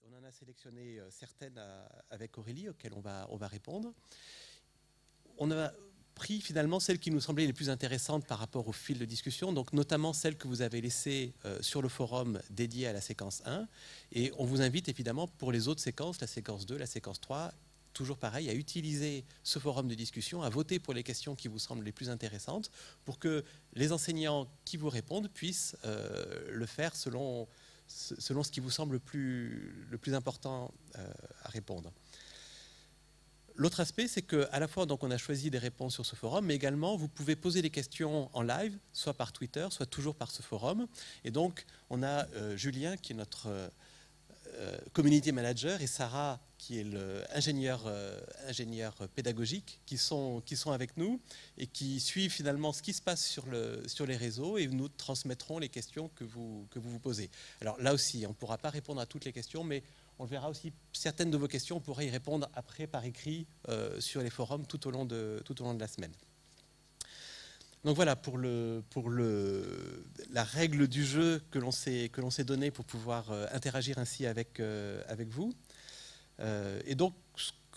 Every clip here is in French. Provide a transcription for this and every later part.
on en a sélectionné certaines avec Aurélie, auxquelles on va répondre. On a pris finalement celles qui nous semblaient les plus intéressantes par rapport au fil de discussion, donc notamment celles que vous avez laissées sur le forum dédié à la séquence 1. Et on vous invite évidemment pour les autres séquences, la séquence 2, la séquence 3, toujours pareil, à utiliser ce forum de discussion, à voter pour les questions qui vous semblent les plus intéressantes, pour que les enseignants qui vous répondent puissent le faire selon ce qui vous semble le plus important à répondre. L'autre aspect, c'est qu'à la fois donc, on a choisi des réponses sur ce forum, mais également vous pouvez poser des questions en live, soit par Twitter, soit toujours par ce forum. Et donc on a Julien qui est notre community manager et Sarah qui est l'ingénieur pédagogique qui sont avec nous et qui suivent finalement ce qui se passe sur les réseaux et nous transmettrons les questions que vous posez. Alors là aussi, on ne pourra pas répondre à toutes les questions, mais on verra aussi certaines de vos questions, on pourra y répondre après par écrit sur les forums tout au long de la semaine. Donc voilà pour la règle du jeu que l'on s'est donnée pour pouvoir interagir ainsi avec vous. Et donc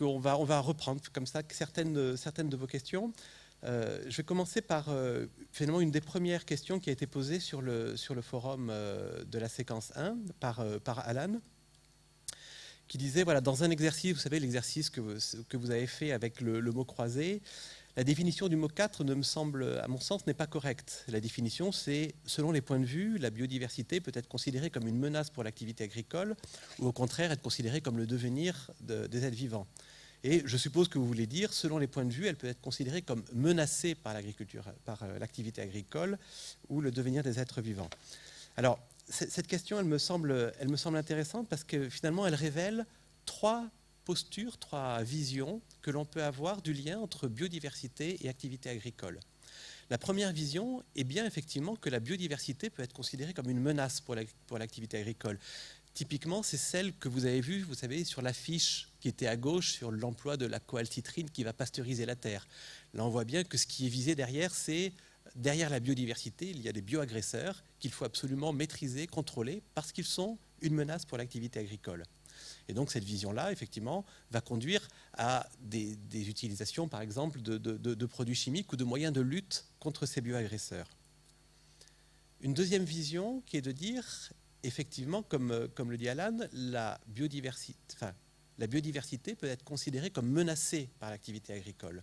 on va reprendre comme ça certaines de vos questions. Je vais commencer par finalement une des premières questions qui a été posée sur le forum de la séquence 1 par Alan, qui disait, voilà, dans un exercice, vous savez, l'exercice que vous avez fait avec le mot croisé, la définition du mot 4 ne me semble, à mon sens, n'est pas correcte. La définition, c'est, selon les points de vue, la biodiversité peut être considérée comme une menace pour l'activité agricole ou au contraire être considérée comme le devenir des êtres vivants. Et je suppose que vous voulez dire, selon les points de vue, elle peut être considérée comme menacée par l'agriculture, par l'activité agricole ou le devenir des êtres vivants. Alors, cette question, elle me semble intéressante parce que finalement, elle révèle trois postures, trois visions que l'on peut avoir du lien entre biodiversité et activité agricole. La première vision est bien effectivement que la biodiversité peut être considérée comme une menace pour l'activité agricole. Typiquement, c'est celle que vous avez vue, vous savez, sur l'affiche qui était à gauche sur l'emploi de la coalcitrine qui va pasteuriser la terre. Là, on voit bien que ce qui est visé derrière, c'est derrière la biodiversité, il y a des bioagresseurs qu'il faut absolument maîtriser, contrôler, parce qu'ils sont une menace pour l'activité agricole. Et donc cette vision-là, effectivement, va conduire à des utilisations, par exemple, de produits chimiques ou de moyens de lutte contre ces bioagresseurs. Une deuxième vision qui est de dire, effectivement, comme le dit Alan, la biodiversité peut être considérée comme menacée par l'activité agricole.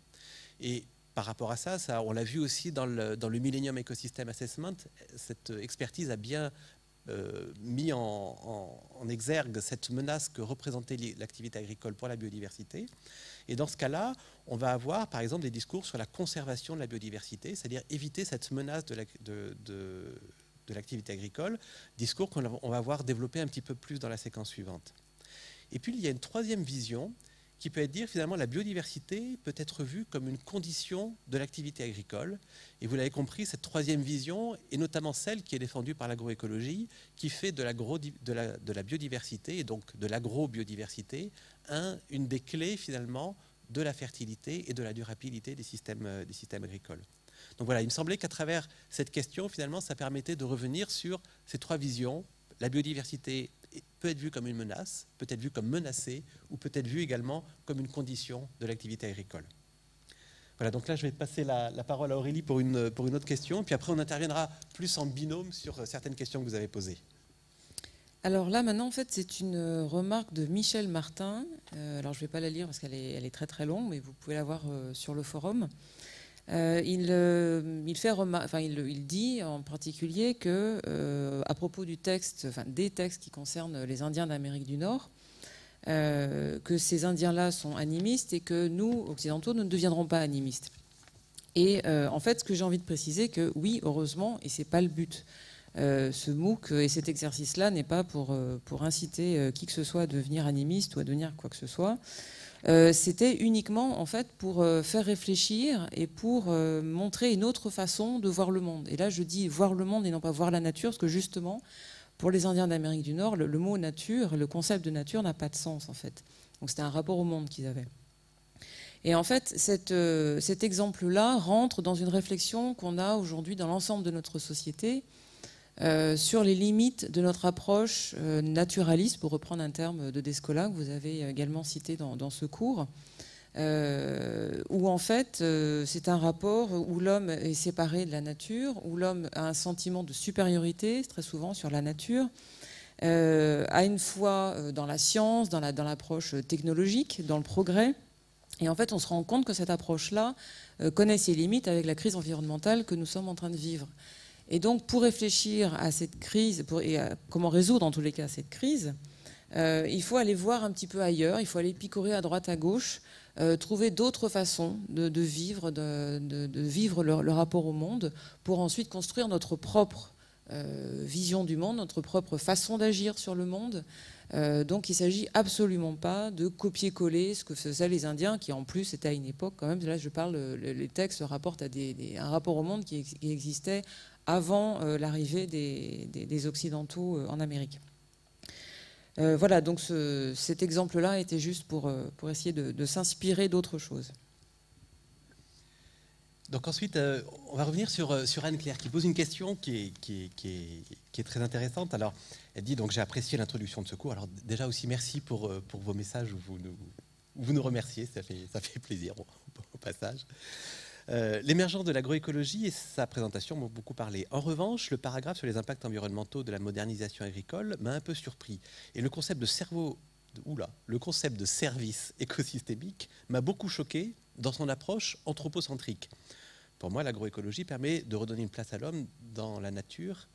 Et par rapport à ça, on l'a vu aussi dans le Millennium Ecosystem Assessment, cette expertise a bien mis en exergue cette menace que représentait l'activité agricole pour la biodiversité. Et dans ce cas-là, on va avoir par exemple des discours sur la conservation de la biodiversité, c'est-à-dire éviter cette menace de l'activité agricole, discours qu'on va voir développer un petit peu plus dans la séquence suivante. Et puis il y a une troisième vision qui peut être dire finalement la biodiversité peut être vue comme une condition de l'activité agricole. Et vous l'avez compris, cette troisième vision est notamment celle qui est défendue par l'agroécologie, qui fait de la biodiversité, et donc de l'agrobiodiversité, une des clés finalement de la fertilité et de la durabilité des systèmes agricoles. Donc voilà, il me semblait qu'à travers cette question, finalement, ça permettait de revenir sur ces trois visions. La biodiversité peut être vue comme une menace, peut être vue comme menacée, ou peut être vue également comme une condition de l'activité agricole. Voilà, donc là, je vais passer la parole à Aurélie pour une autre question, puis après, on interviendra plus en binôme sur certaines questions que vous avez posées. Alors là, maintenant, en fait, c'est une remarque de Michel Martin. Alors, je ne vais pas la lire parce qu'elle est très, très longue, mais vous pouvez la voir sur le forum. Il dit en particulier que, à propos du texte, des textes qui concernent les Indiens d'Amérique du Nord, que ces Indiens-là sont animistes et que nous, occidentaux, nous ne deviendrons pas animistes. Et en fait, ce que j'ai envie de préciser, que oui, heureusement, et c'est pas le but. Ce MOOC et cet exercice-là n'est pas pour inciter qui que ce soit à devenir animiste ou à devenir quoi que ce soit. C'était uniquement en fait pour faire réfléchir et pour montrer une autre façon de voir le monde. Et là, je dis voir le monde et non pas voir la nature, parce que justement, pour les Indiens d'Amérique du Nord, le mot nature, le concept de nature n'a pas de sens en fait. Donc c'était un rapport au monde qu'ils avaient. Et en fait, cet exemple-là rentre dans une réflexion qu'on a aujourd'hui dans l'ensemble de notre société, sur les limites de notre approche naturaliste, pour reprendre un terme de Descola que vous avez également cité dans ce cours, où en fait c'est un rapport où l'homme est séparé de la nature, où l'homme a un sentiment de supériorité très souvent sur la nature, à une fois dans la science, dans l'approche technologique, dans le progrès. Et en fait on se rend compte que cette approche-là connaît ses limites avec la crise environnementale que nous sommes en train de vivre. Et donc pour réfléchir à cette crise et à comment résoudre en tous les cas cette crise, il faut aller voir un petit peu ailleurs, il faut aller picorer à droite à gauche, trouver d'autres façons de vivre, de vivre le rapport au monde, pour ensuite construire notre propre vision du monde, notre propre façon d'agir sur le monde. Donc il ne s'agit absolument pas de copier-coller ce que faisaient les Indiens, qui en plus étaient à une époque quand même, là je parle, les textes rapportent à un rapport au monde qui existait avant l'arrivée des Occidentaux en Amérique. Voilà, donc cet exemple-là était juste pour essayer de s'inspirer d'autres choses. Donc ensuite, on va revenir sur Anne-Claire, qui pose une question qui est très intéressante. Alors, elle dit, donc j'ai apprécié l'introduction de ce cours. Alors déjà aussi, merci pour vos messages où vous nous remerciez, ça fait plaisir au passage. L'émergence de l'agroécologie et sa présentation m'ont beaucoup parlé. En revanche, le paragraphe sur les impacts environnementaux de la modernisation agricole m'a un peu surpris. Et le concept de service écosystémique m'a beaucoup choqué dans son approche anthropocentrique. Pour moi, l'agroécologie permet de redonner une place à l'homme dans la nature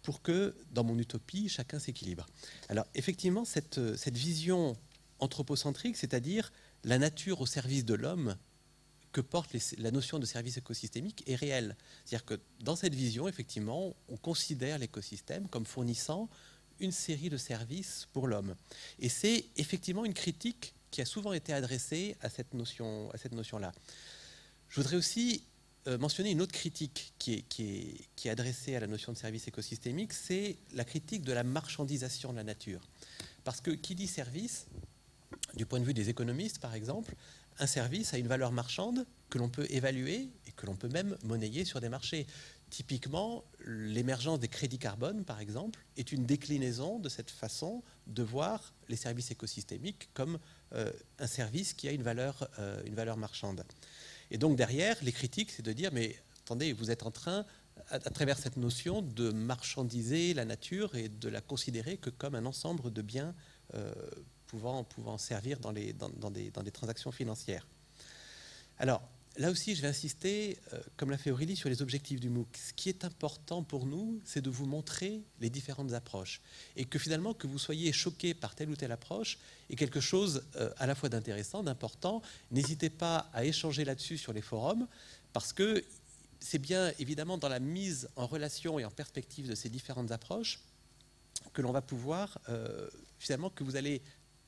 pour que, dans mon utopie, chacun s'équilibre. Alors, effectivement, cette vision anthropocentrique, c'est-à-dire la nature au service de l'homme, que porte la notion de service écosystémique est réelle. C'est-à-dire que dans cette vision, effectivement, on considère l'écosystème comme fournissant une série de services pour l'homme. Et c'est effectivement une critique qui a souvent été adressée à cette notion-là. Je voudrais aussi mentionner une autre critique qui est adressée à la notion de service écosystémique, c'est la critique de la marchandisation de la nature. Parce que qui dit service, du point de vue des économistes par exemple, un service a une valeur marchande que l'on peut évaluer et que l'on peut même monnayer sur des marchés. Typiquement, l'émergence des crédits carbone, par exemple, est une déclinaison de cette façon de voir les services écosystémiques comme un service qui a une valeur marchande. Et donc derrière, les critiques, c'est de dire, mais attendez, vous êtes en train, à travers cette notion, de marchandiser la nature et de la considérer que comme un ensemble de biens pouvant servir dans des transactions financières. Alors, là aussi, je vais insister, comme l'a fait Aurélie, sur les objectifs du MOOC. Ce qui est important pour nous, c'est de vous montrer les différentes approches. Et que finalement, que vous soyez choqués par telle ou telle approche est quelque chose à la fois d'intéressant, d'important. N'hésitez pas à échanger là-dessus sur les forums, parce que c'est bien évidemment dans la mise en relation et en perspective de ces différentes approches que l'on va pouvoir, finalement, que vous allez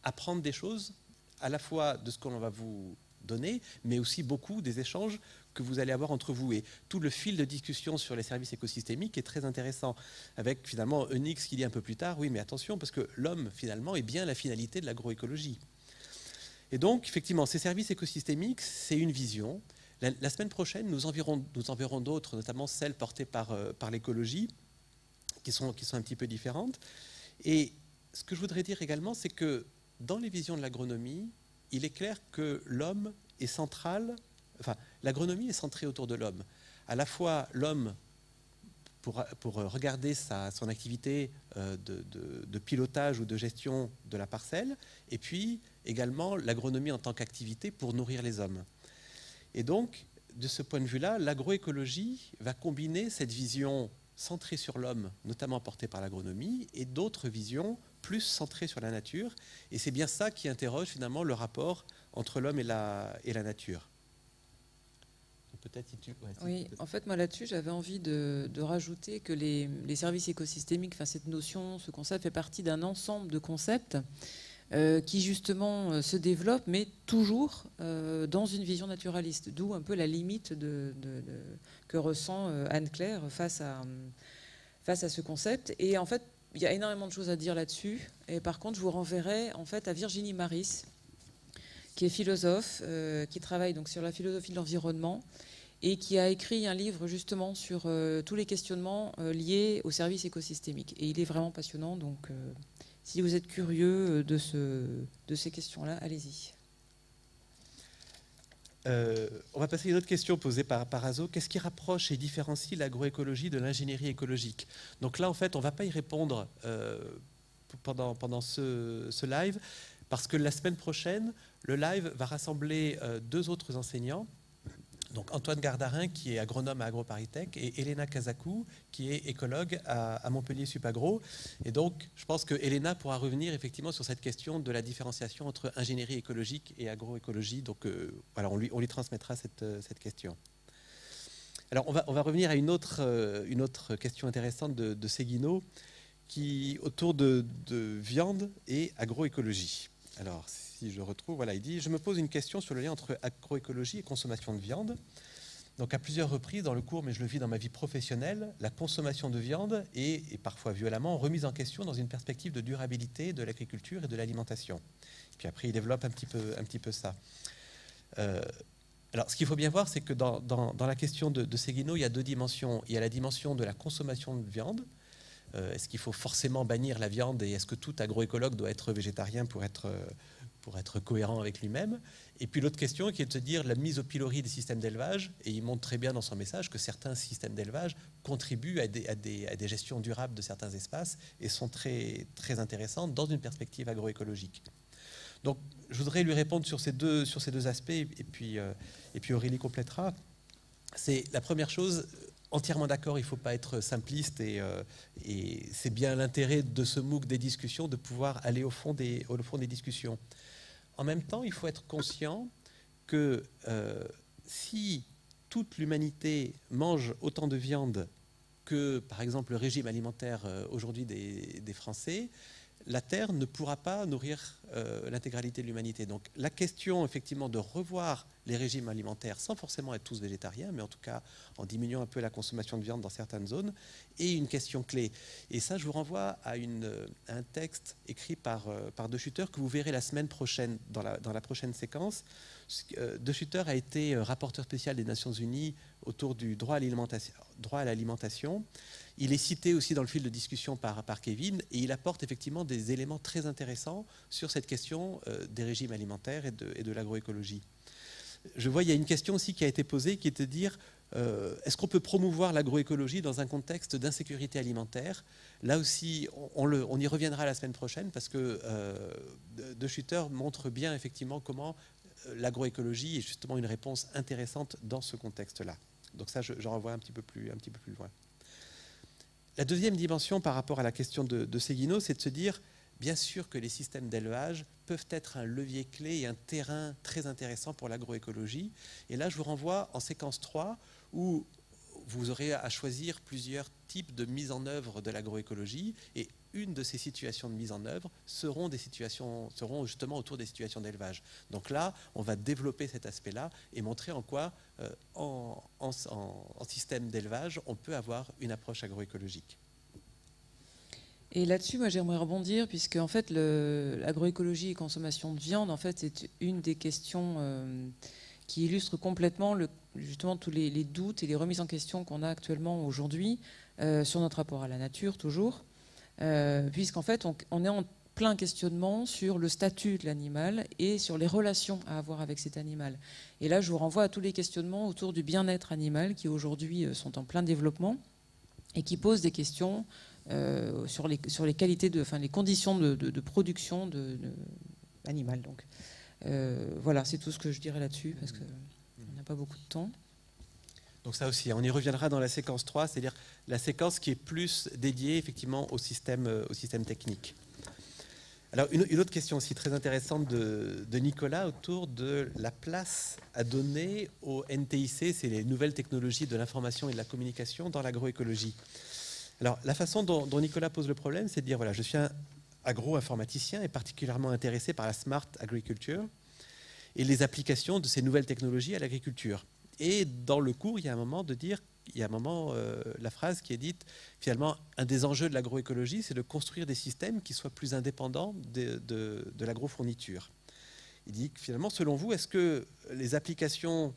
apprendre des choses, à la fois de ce qu'on va vous donner, mais aussi beaucoup des échanges que vous allez avoir entre vous. Et tout le fil de discussion sur les services écosystémiques est très intéressant, avec finalement Eunix qui dit un peu plus tard, oui mais attention, parce que l'homme finalement est bien la finalité de l'agroécologie. Et donc effectivement, ces services écosystémiques, c'est une vision. La semaine prochaine, nous en verrons d'autres, notamment celles portées par l'écologie, qui sont un petit peu différentes. Et ce que je voudrais dire également, c'est que dans les visions de l'agronomie, il est clair que l'homme est central, enfin, l'agronomie est centrée autour de l'homme. À la fois l'homme, pour regarder son activité de pilotage ou de gestion de la parcelle, et puis également l'agronomie en tant qu'activité pour nourrir les hommes. Et donc, de ce point de vue-là, l'agroécologie va combiner cette vision centrée sur l'homme, notamment portée par l'agronomie, et d'autres visions plus centrées sur la nature. Et c'est bien ça qui interroge finalement le rapport entre l'homme et la nature. Oui, en fait, moi là-dessus, j'avais envie de rajouter que les services écosystémiques, enfin, cette notion, ce concept fait partie d'un ensemble de concepts qui justement se développent, mais toujours dans une vision naturaliste. D'où un peu la limite que ressent Anne-Claire face à ce concept. Et en fait, il y a énormément de choses à dire là-dessus. Et par contre, je vous renverrai en fait à Virginie Maris, qui est philosophe, qui travaille donc sur la philosophie de l'environnement, et qui a écrit un livre justement sur tous les questionnements liés aux services écosystémiques. Et il est vraiment passionnant, donc si vous êtes curieux de ces questions-là, allez-y. On va passer à une autre question posée par Azo. Qu'est-ce qui rapproche et différencie l'agroécologie de l'ingénierie écologique? Donc là, en fait, on ne va pas y répondre pendant ce live, parce que la semaine prochaine, le live va rassembler deux autres enseignants. Donc Antoine Gardarin, qui est agronome à AgroParisTech, et Elena Kazakou, qui est écologue à Montpellier Supagro. Et donc, je pense que Elena pourra revenir effectivement sur cette question de la différenciation entre ingénierie écologique et agroécologie. Donc, voilà, on lui transmettra cette question. Alors, on va revenir à une autre question intéressante de Seguino, qui autour de viande et agroécologie. Alors, si je retrouve, voilà, il dit « Je me pose une question sur le lien entre agroécologie et consommation de viande. Donc, à plusieurs reprises dans le cours, mais je le vis dans ma vie professionnelle, la consommation de viande est, et parfois violemment, remise en question dans une perspective de durabilité de l'agriculture et de l'alimentation. » Puis après, il développe un petit peu ça. Alors, ce qu'il faut bien voir, c'est que dans la question de Seguino, il y a deux dimensions. Il y a la dimension de la consommation de viande. Est-ce qu'il faut forcément bannir la viande et est-ce que tout agroécologue doit être végétarien pour être cohérent avec lui-même? Et puis l'autre question qui est de se dire la mise au pilori des systèmes d'élevage, et il montre très bien dans son message que certains systèmes d'élevage contribuent à des gestions durables de certains espaces et sont très, très intéressantes dans une perspective agroécologique. Donc je voudrais lui répondre sur ces deux aspects et puis Aurélie complétera. C'est la première chose. Entièrement d'accord, il ne faut pas être simpliste et c'est bien l'intérêt de ce MOOC des discussions de pouvoir aller au fond des discussions. En même temps, il faut être conscient que si toute l'humanité mange autant de viande que, par exemple, le régime alimentaire aujourd'hui des Français, la Terre ne pourra pas nourrir l'intégralité de l'humanité. Donc la question, effectivement, de revoir les régimes alimentaires sans forcément être tous végétariens, mais en tout cas en diminuant un peu la consommation de viande dans certaines zones, est une question clé. Et ça, je vous renvoie à un texte écrit par De Schutter que vous verrez la semaine prochaine, dans la prochaine séquence. De Schutter a été rapporteur spécial des Nations Unies autour du droit à l'alimentation. Il est cité aussi dans le fil de discussion par Kevin et il apporte effectivement des éléments très intéressants sur cette question des régimes alimentaires et de l'agroécologie. Je vois, il y a une question aussi qui a été posée qui est de dire est-ce qu'on peut promouvoir l'agroécologie dans un contexte d'insécurité alimentaire? Là aussi, on y reviendra la semaine prochaine parce que De Schutter montre bien effectivement comment l'agroécologie est justement une réponse intéressante dans ce contexte-là. Donc ça, j'en renvoie un petit peu plus loin. La deuxième dimension par rapport à la question de Seguino, c'est de se dire, bien sûr que les systèmes d'élevage peuvent être un levier clé et un terrain très intéressant pour l'agroécologie. Et là, je vous renvoie en séquence 3, où vous aurez à choisir plusieurs types de mise en œuvre de l'agroécologie. Et une de ces situations de mise en œuvre seront justement autour des situations d'élevage. Donc là, on va développer cet aspect-là et montrer en quoi, en système d'élevage, on peut avoir une approche agroécologique. Et là-dessus, moi, j'aimerais rebondir, puisque en fait, l'agroécologie et consommation de viande, en fait, c'est une des questions qui illustre complètement justement tous les doutes et les remises en question qu'on a actuellement aujourd'hui sur notre rapport à la nature, toujours. Puisqu'en fait, on est en plein questionnement sur le statut de l'animal et sur les relations à avoir avec cet animal. Et là, je vous renvoie à tous les questionnements autour du bien-être animal qui aujourd'hui sont en plein développement et qui posent des questions sur les qualités, les conditions de production animale. Donc, voilà, c'est tout ce que je dirais là-dessus parce qu'on n'a pas beaucoup de temps. Donc ça aussi, on y reviendra dans la séquence 3, c'est-à-dire la séquence qui est plus dédiée effectivement au système technique. Alors une autre question aussi très intéressante de Nicolas autour de la place à donner au NTIC, c'est les nouvelles technologies de l'information et de la communication dans l'agroécologie. Alors la façon dont Nicolas pose le problème, c'est de dire, voilà, je suis un agro-informaticien et particulièrement intéressé par la smart agriculture et les applications de ces nouvelles technologies à l'agriculture. Et dans le cours, il y a un moment la phrase qui est dite, finalement, un des enjeux de l'agroécologie, c'est de construire des systèmes qui soient plus indépendants de l'agrofourniture. Il dit que finalement, selon vous, est-ce que les applications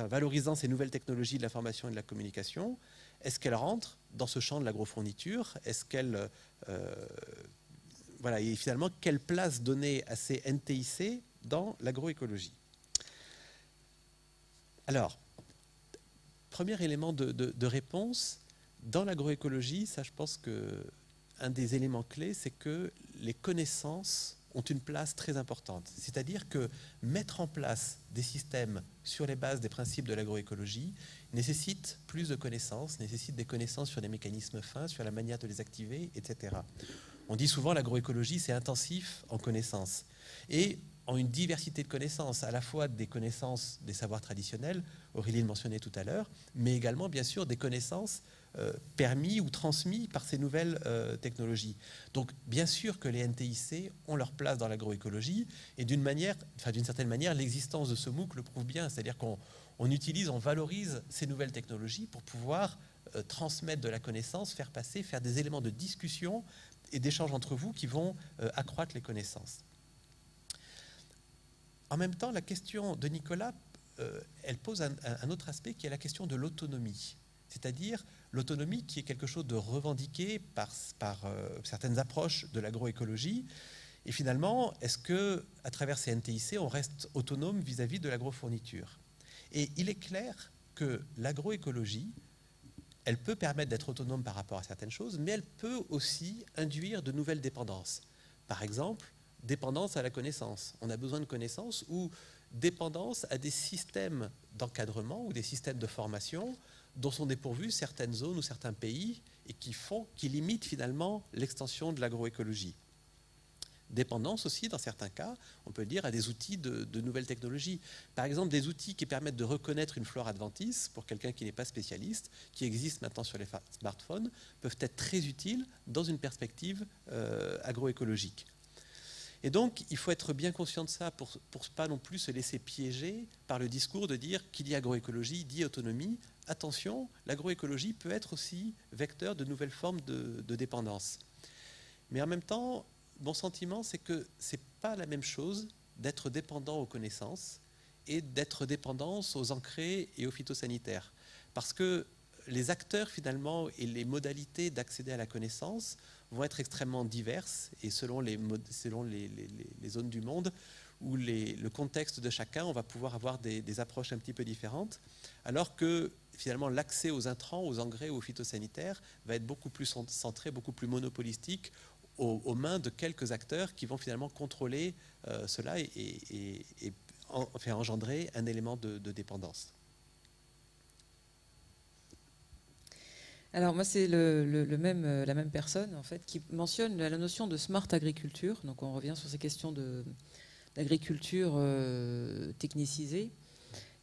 valorisant ces nouvelles technologies de l'information et de la communication, est-ce qu'elle rentre dans ce champ de l'agrofourniture? Est-ce qu'elle voilà, et finalement, quelle place donner à ces NTIC dans l'agroécologie? Alors, premier élément de réponse, dans l'agroécologie, ça je pense qu'un des éléments clés, c'est que les connaissances ont une place très importante. C'est-à-dire que mettre en place des systèmes sur les bases des principes de l'agroécologie nécessite plus de connaissances, nécessite des connaissances sur les mécanismes fins, sur la manière de les activer, etc. On dit souvent l'agroécologie, c'est intensif en connaissances. Et en une diversité de connaissances, à la fois des connaissances des savoirs traditionnels, Aurélie le mentionnait tout à l'heure, mais également, bien sûr, des connaissances permis ou transmis par ces nouvelles technologies. Donc, bien sûr que les NTIC ont leur place dans l'agroécologie, et d'une certaine manière, l'existence de ce MOOC le prouve bien, c'est-à-dire qu'on utilise, on valorise ces nouvelles technologies pour pouvoir transmettre de la connaissance, faire passer, faire des éléments de discussion et d'échange entre vous qui vont accroître les connaissances. En même temps, la question de Nicolas, elle pose un autre aspect qui est la question de l'autonomie. C'est-à-dire l'autonomie qui est quelque chose de revendiqué par certaines approches de l'agroécologie. Et finalement, est-ce qu'à travers ces NTIC, on reste autonome vis-à-vis de l'agrofourniture? Et il est clair que l'agroécologie, elle peut permettre d'être autonome par rapport à certaines choses, mais elle peut aussi induire de nouvelles dépendances. Par exemple, dépendance à la connaissance. On a besoin de connaissances ou dépendance à des systèmes d'encadrement ou des systèmes de formation dont sont dépourvues certaines zones ou certains pays et qui limitent finalement l'extension de l'agroécologie. Dépendance aussi, dans certains cas, on peut le dire, à des outils de nouvelles technologies. Par exemple, des outils qui permettent de reconnaître une flore adventice, pour quelqu'un qui n'est pas spécialiste, qui existent maintenant sur les smartphones, peuvent être très utiles dans une perspective agroécologique. Et donc, il faut être bien conscient de ça pour ne pas non plus se laisser piéger par le discours de dire qu'il y a agroécologie, dit autonomie. Attention, l'agroécologie peut être aussi vecteur de nouvelles formes de dépendance. Mais en même temps, mon sentiment, c'est que ce n'est pas la même chose d'être dépendant aux connaissances et d'être dépendant aux engrais et aux phytosanitaires. Parce que les acteurs, finalement, et les modalités d'accéder à la connaissance vont être extrêmement diverses et selon les zones du monde ou le contexte de chacun, on va pouvoir avoir des approches un petit peu différentes, alors que finalement l'accès aux intrants, aux engrais, aux phytosanitaires va être beaucoup plus centré, beaucoup plus monopolistique aux mains de quelques acteurs qui vont finalement contrôler cela et faire engendrer un élément de dépendance. Alors moi, c'est la même personne en fait qui mentionne la notion de smart agriculture. Donc on revient sur ces questions d'agriculture technicisée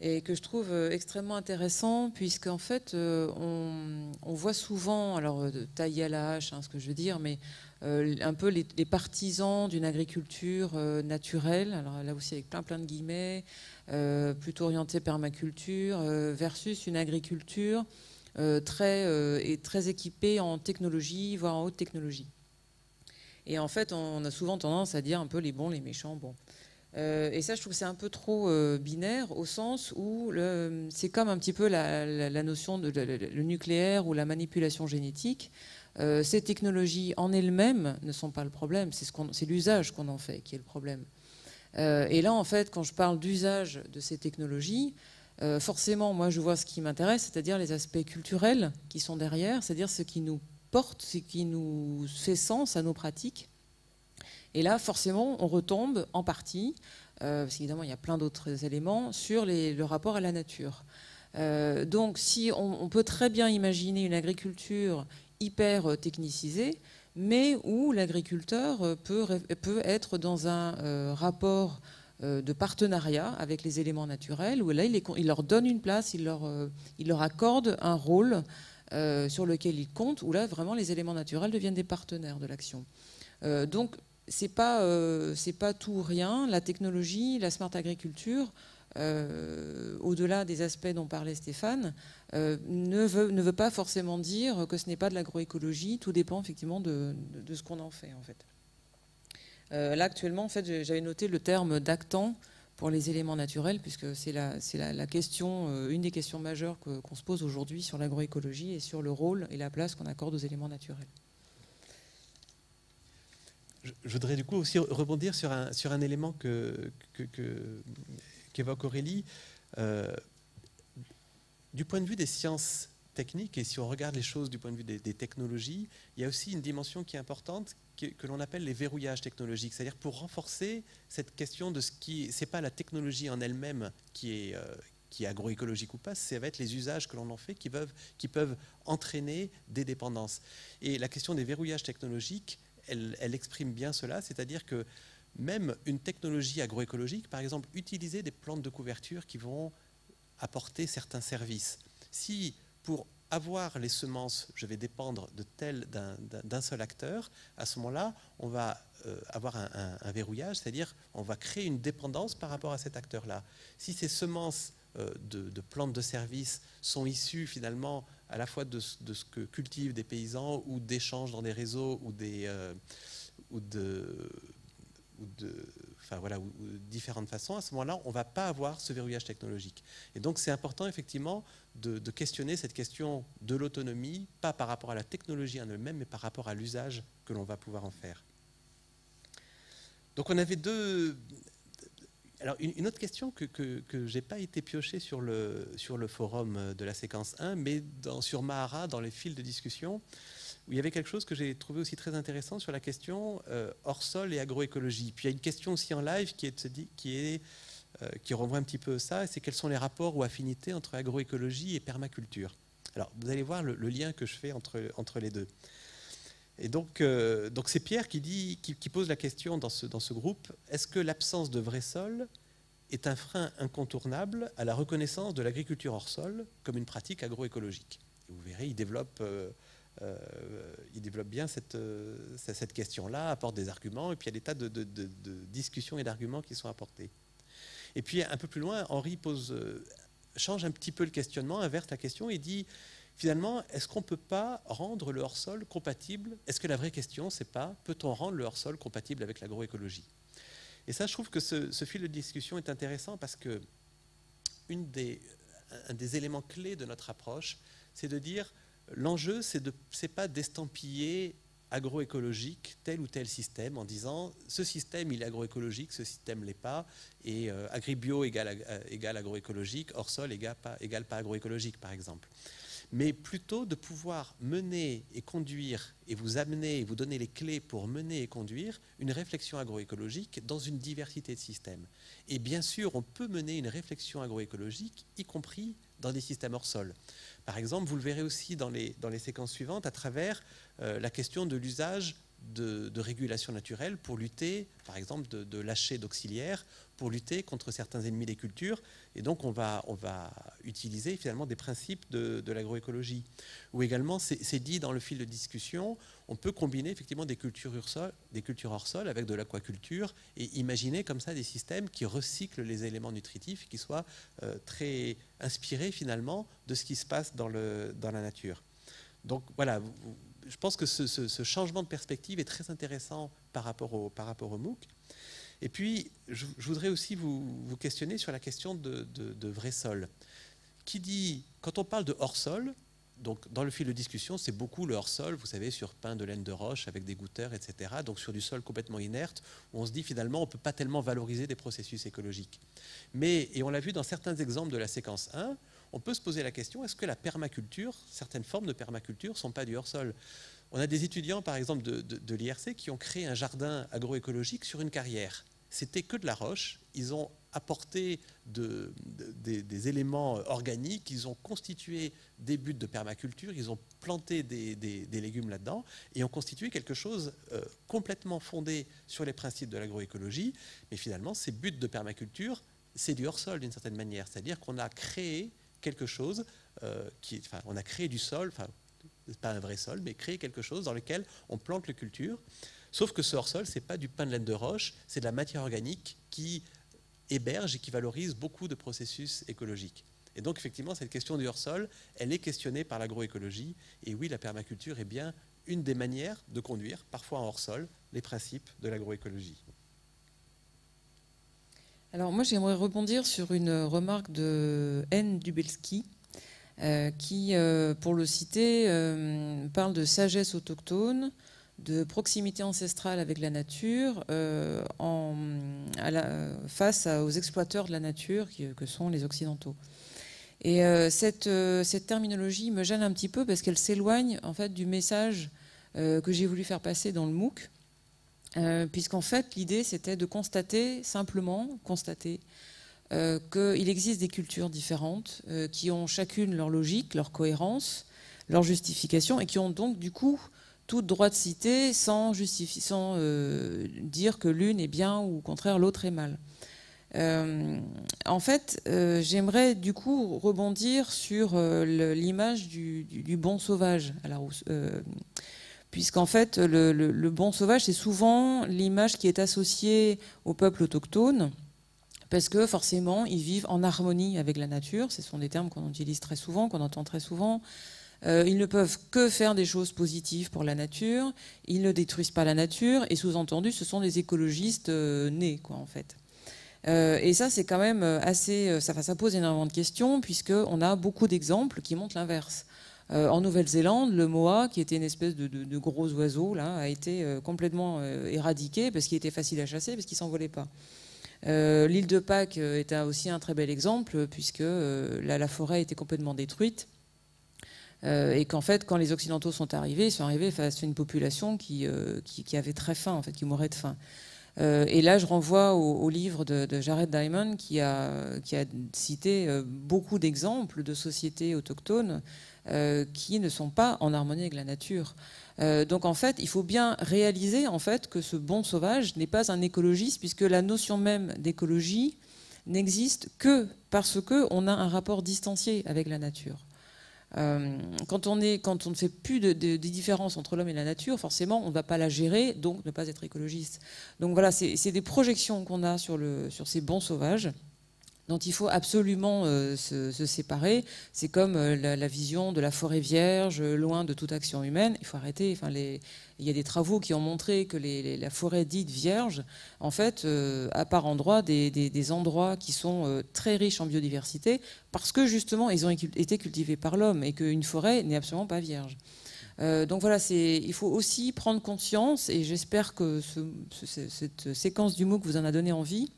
et que je trouve extrêmement intéressant puisqu'en fait on voit souvent, alors tailler à la hache, ce que je veux dire, mais un peu les partisans d'une agriculture naturelle, alors là aussi avec plein de guillemets, plutôt orientée permaculture versus une agriculture très équipée en technologie, voire en haute technologie. Et en fait, on a souvent tendance à dire un peu les bons, les méchants. Bon. Et ça, je trouve que c'est un peu trop binaire au sens où c'est comme un petit peu la notion de le nucléaire ou la manipulation génétique. Ces technologies en elles-mêmes ne sont pas le problème, c'est l'usage qu'on en fait qui est le problème. Et là, en fait, quand je parle d'usage de ces technologies, forcément, moi, je vois ce qui m'intéresse, c'est-à-dire les aspects culturels qui sont derrière, c'est-à-dire ce qui nous porte, ce qui nous fait sens à nos pratiques. Et là, forcément, on retombe en partie, parce qu'évidemment, il y a plein d'autres éléments, sur le rapport à la nature. Donc, si on peut très bien imaginer une agriculture hyper technicisée, mais où l'agriculteur peut être dans un rapport de partenariat avec les éléments naturels, où là, il leur donne une place, il leur accorde un rôle sur lequel ils comptent, où là, vraiment, les éléments naturels deviennent des partenaires de l'action. Donc, c'est pas tout ou rien. La technologie, la smart agriculture, au-delà des aspects dont parlait Stéphane, ne veut pas forcément dire que ce n'est pas de l'agroécologie. Tout dépend effectivement de ce qu'on en fait, en fait. Là, actuellement, en fait, j'avais noté le terme d'actant pour les éléments naturels, puisque c'est la question, une des questions majeures qu'on se pose aujourd'hui sur l'agroécologie et sur le rôle et la place qu'on accorde aux éléments naturels. Je voudrais du coup aussi rebondir sur un élément qu'évoque Aurélie. Du point de vue des sciences techniques, et si on regarde les choses du point de vue des technologies, il y a aussi une dimension qui est importante, que l'on appelle les verrouillages technologiques, c'est-à-dire pour renforcer cette question de ce qui... C'est pas la technologie en elle-même qui est agroécologique ou pas, ça va être les usages que l'on en fait qui peuvent entraîner des dépendances. Et la question des verrouillages technologiques, elle exprime bien cela, c'est-à-dire que même une technologie agroécologique, par exemple, utiliser des plantes de couverture qui vont apporter certains services. Si pour avoir les semences, je vais dépendre d'un seul acteur, à ce moment-là, on va avoir un verrouillage, c'est-à-dire on va créer une dépendance par rapport à cet acteur-là. Si ces semences de plantes de service sont issues finalement à la fois de ce que cultivent des paysans ou d'échanges dans des réseaux ou différentes façons, à ce moment-là, on ne va pas avoir ce verrouillage technologique. Et donc, c'est important, effectivement, de questionner cette question de l'autonomie, pas par rapport à la technologie en elle-même, mais par rapport à l'usage que l'on va pouvoir en faire. Donc, on avait deux... Alors, une autre question que je n'ai pas été pioché sur le forum de la séquence 1, mais sur Mahara, dans les fils de discussion, où il y avait quelque chose que j'ai trouvé aussi très intéressant sur la question hors sol et agroécologie. Puis il y a une question aussi en live qui renvoie un petit peu à ça, c'est quels sont les rapports ou affinités entre agroécologie et permaculture. Alors vous allez voir le lien que je fais entre les deux. Et donc c'est Pierre qui pose la question dans ce groupe, est-ce que l'absence de vrai sol est un frein incontournable à la reconnaissance de l'agriculture hors sol comme une pratique agroécologique? Et vous verrez, il développe bien cette question-là, apporte des arguments, et puis il y a des tas de discussions et d'arguments qui sont apportés. Et puis un peu plus loin, Henri change un petit peu le questionnement, inverse la question et dit, finalement, est-ce qu'on ne peut pas rendre le hors-sol compatible? Est-ce que la vraie question, c'est pas, peut-on rendre le hors-sol compatible avec l'agroécologie? Et ça, je trouve que ce fil de discussion est intéressant parce que un des éléments clés de notre approche, c'est de dire, l'enjeu, c'est pas d'estampiller agroécologique tel ou tel système en disant ce système il est agroécologique, ce système l'est pas, et agribio égale agroécologique, hors sol égale pas agroécologique par exemple. Mais plutôt de pouvoir mener et conduire et vous amener et vous donner les clés pour mener et conduire une réflexion agroécologique dans une diversité de systèmes. Et bien sûr, on peut mener une réflexion agroécologique, y compris dans des systèmes hors sol. Par exemple, vous le verrez aussi dans les séquences suivantes à travers la question de l'usage de régulation naturelle pour lutter, par exemple, de lâcher d'auxiliaires, pour lutter contre certains ennemis des cultures. Et donc, on va utiliser finalement des principes de l'agroécologie. Ou également, c'est dit dans le fil de discussion, on peut combiner effectivement des cultures hors sol avec de l'aquaculture et imaginer comme ça des systèmes qui recyclent les éléments nutritifs, qui soient très inspirés finalement de ce qui se passe dans la nature. Donc voilà, je pense que ce changement de perspective est très intéressant par rapport au MOOC. Et puis, je voudrais aussi vous questionner sur la question de vrai sol. Quand on parle de hors-sol, donc dans le fil de discussion, c'est beaucoup le hors-sol, vous savez, sur pain de laine de roche avec des goutteurs, etc. Donc sur du sol complètement inerte, où on se dit finalement on ne peut pas tellement valoriser des processus écologiques. Mais, et on l'a vu dans certains exemples de la séquence 1, on peut se poser la question, est-ce que la permaculture, certaines formes de permaculture ne sont pas du hors-sol? On a des étudiants, par exemple, de l'IRC qui ont créé un jardin agroécologique sur une carrière. C'était que de la roche. Ils ont apporté des éléments organiques, ils ont constitué des buts de permaculture, ils ont planté des légumes là-dedans et ont constitué quelque chose complètement fondé sur les principes de l'agroécologie. Mais finalement, ces buts de permaculture, c'est du hors-sol d'une certaine manière. C'est-à-dire qu'on a créé quelque chose, on a créé du sol, c'est pas un vrai sol, mais créer quelque chose dans lequel on plante les cultures. Sauf que ce hors-sol, c'est pas du pain de laine de roche, c'est de la matière organique qui héberge et qui valorise beaucoup de processus écologiques. Et donc, effectivement, cette question du hors-sol, elle est questionnée par l'agroécologie. Et oui, la permaculture est bien une des manières de conduire, parfois en hors-sol, les principes de l'agroécologie. Alors moi, j'aimerais rebondir sur une remarque de N. Dubelski, qui, pour le citer, parle de sagesse autochtone, de proximité ancestrale avec la nature, face aux exploiteurs de la nature, que sont les Occidentaux. Et cette terminologie me gêne un petit peu parce qu'elle s'éloigne en fait du message que j'ai voulu faire passer dans le MOOC, puisqu'en fait l'idée c'était de constater, simplement constater, qu'il existe des cultures différentes qui ont chacune leur logique, leur cohérence, leur justification, et qui ont donc du coup tout droit de citer sans dire que l'une est bien ou au contraire l'autre est mal. En fait, j'aimerais du coup rebondir sur l'image du bon sauvage à Larousse, puisqu'en fait le bon sauvage c'est souvent l'image qui est associée au peuple autochtone, parce que forcément ils vivent en harmonie avec la nature. Ce sont des termes qu'on utilise très souvent, qu'on entend très souvent. Ils ne peuvent que faire des choses positives pour la nature, ils ne détruisent pas la nature, et sous-entendu ce sont des écologistes nés, quoi, en fait. Et ça, c'est quand même assez... Ça pose énormément de questions, puisqu'on a beaucoup d'exemples qui montrent l'inverse. En Nouvelle-Zélande, le moa, qui était une espèce de gros oiseau, là, a été complètement éradiqué, parce qu'il était facile à chasser, parce qu'il ne s'envolait pas. L'île de Pâques était aussi un très bel exemple, puisque la forêt était complètement détruite. Et qu'en fait, quand les Occidentaux sont arrivés, ils sont arrivés face à une population qui avait très faim, en fait, qui mourait de faim. Et là, je renvoie au livre de Jared Diamond qui a cité beaucoup d'exemples de sociétés autochtones qui ne sont pas en harmonie avec la nature. Donc en fait, il faut bien réaliser en fait que ce bon sauvage n'est pas un écologiste, puisque la notion même d'écologie n'existe que parce qu'on a un rapport distancié avec la nature. Quand on ne fait plus de différence entre l'homme et la nature, forcément, on ne va pas la gérer, donc ne pas être écologiste. Donc voilà, c'est des projections qu'on a sur ces bons sauvages, dont il faut absolument se séparer. C'est comme la vision de la forêt vierge, loin de toute action humaine. Il faut arrêter. Enfin, il y a des travaux qui ont montré que la forêt dite vierge, en fait, a par endroits des endroits qui sont très riches en biodiversité, parce que justement, ils ont été cultivés par l'homme, et qu'une forêt n'est absolument pas vierge. Donc voilà, il faut aussi prendre conscience, et j'espère que cette séquence du MOOC vous en a donné envie,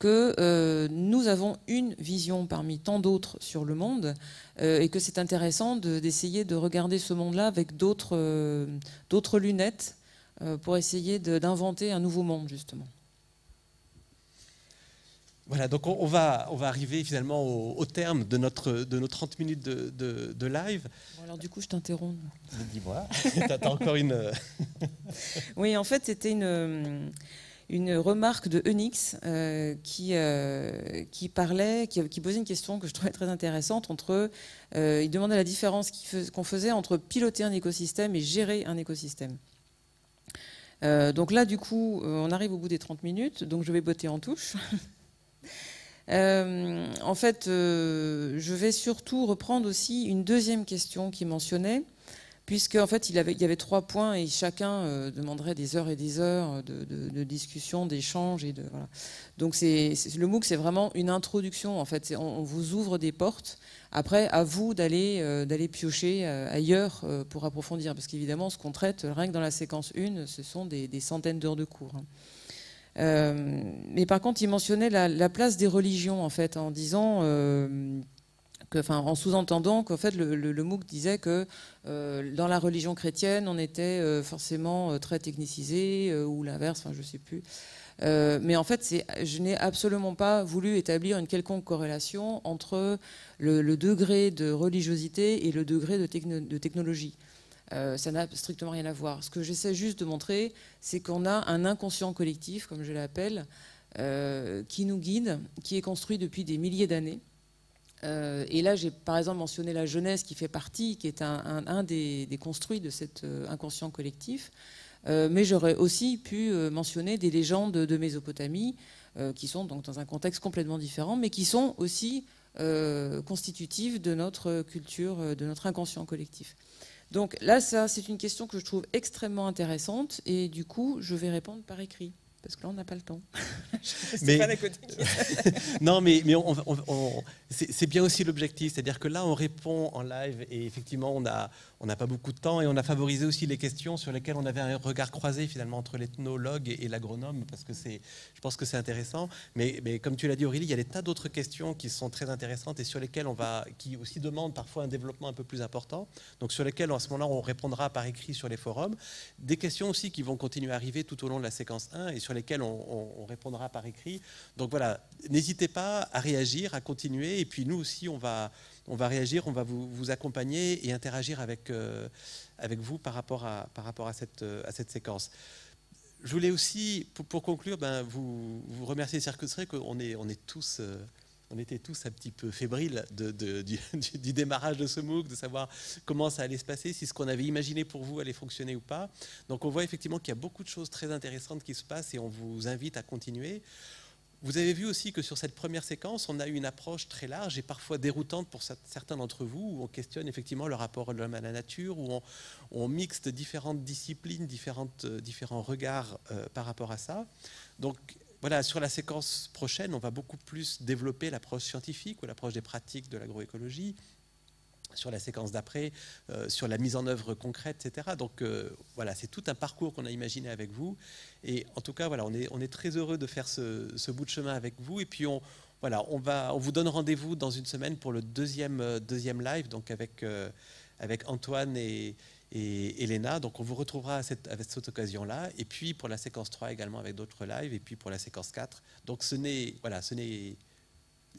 que nous avons une vision parmi tant d'autres sur le monde, et que c'est intéressant d'essayer de regarder ce monde-là avec d'autres lunettes pour essayer d'inventer un nouveau monde, justement. Voilà, donc on va arriver finalement au terme de nos 30 minutes de live. Bon, alors du coup, je t'interromps. Dis-moi, t'as encore une... Oui, en fait, c'était une remarque de Eunix qui posait une question que je trouvais très intéressante il demandait la différence qu'on faisait entre piloter un écosystème et gérer un écosystème. Donc là, du coup, on arrive au bout des 30 minutes, donc je vais botter en touche. En fait, je vais surtout reprendre aussi une deuxième question qu'il mentionnait, puisque en fait, il y avait 3 points et chacun demanderait des heures et des heures de discussion, d'échange. Voilà. Donc le MOOC, c'est vraiment une introduction. En fait, on vous ouvre des portes. Après, à vous d'aller piocher ailleurs pour approfondir, parce qu'évidemment, ce qu'on traite, rien que dans la séquence 1, ce sont des centaines d'heures de cours. Mais par contre, il mentionnait la place des religions, en fait, en disant... en sous-entendant qu'en fait le MOOC disait que dans la religion chrétienne on était forcément très technicisé ou l'inverse, enfin je ne sais plus. Mais en fait je n'ai absolument pas voulu établir une quelconque corrélation entre le degré de religiosité et le degré de technologie. Ça n'a strictement rien à voir. Ce que j'essaie juste de montrer, c'est qu'on a un inconscient collectif, comme je l'appelle, qui nous guide, qui est construit depuis des milliers d'années. Et là, j'ai par exemple mentionné la jeunesse qui fait partie, qui est un des construits de cet inconscient collectif. Mais j'aurais aussi pu mentionner des légendes de Mésopotamie, qui sont donc dans un contexte complètement différent, mais qui sont aussi constitutives de notre culture, de notre inconscient collectif. Donc là, ça, c'est une question que je trouve extrêmement intéressante, et du coup, je vais répondre par écrit. parce que là, on n'a pas le temps. Mais, non, mais c'est bien aussi l'objectif. C'est-à-dire que là, on répond en live et effectivement, on n'a pas beaucoup de temps et on a favorisé aussi les questions sur lesquelles on avait un regard croisé finalement entre l'ethnologue et l'agronome, parce que je pense que c'est intéressant. Mais comme tu l'as dit, Aurélie, il y a des tas d'autres questions qui sont très intéressantes et sur lesquelles qui aussi demandent parfois un développement un peu plus important. Donc sur lesquelles, à ce moment-là, on répondra par écrit sur les forums. Des questions aussi qui vont continuer à arriver tout au long de la séquence 1 et sur lesquelles on répondra par écrit. Donc voilà, n'hésitez pas à réagir, à continuer. Et puis nous aussi, on va réagir, on va vous accompagner et interagir avec vous par rapport à cette séquence. Je voulais aussi, pour conclure, vous remercier Circuitry, qu'on on était tous un petit peu fébriles du démarrage de ce MOOC, de savoir comment ça allait se passer, si ce qu'on avait imaginé pour vous allait fonctionner ou pas. Donc on voit effectivement qu'il y a beaucoup de choses très intéressantes qui se passent et on vous invite à continuer. Vous avez vu aussi que sur cette première séquence, on a eu une approche très large et parfois déroutante pour certains d'entre vous, où on questionne effectivement le rapport de l'homme à la nature, où on mixte différentes disciplines, différents regards par rapport à ça. Donc voilà, sur la séquence prochaine, on va beaucoup plus développer l'approche scientifique ou l'approche des pratiques de l'agroécologie. Sur la séquence d'après, sur la mise en œuvre concrète, etc. Donc voilà, c'est tout un parcours qu'on a imaginé avec vous. Et en tout cas, voilà, on est très heureux de faire ce bout de chemin avec vous. Et puis on vous donne rendez-vous dans une semaine pour le deuxième live, donc avec Antoine et Elena. Donc on vous retrouvera avec cette occasion-là. Et puis pour la séquence 3 également avec d'autres lives. Et puis pour la séquence 4. Donc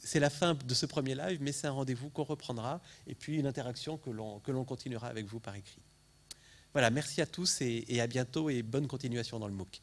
c'est la fin de ce premier live, mais c'est un rendez-vous qu'on reprendra et puis une interaction que l'on continuera avec vous par écrit. Voilà, merci à tous et à bientôt et bonne continuation dans le MOOC.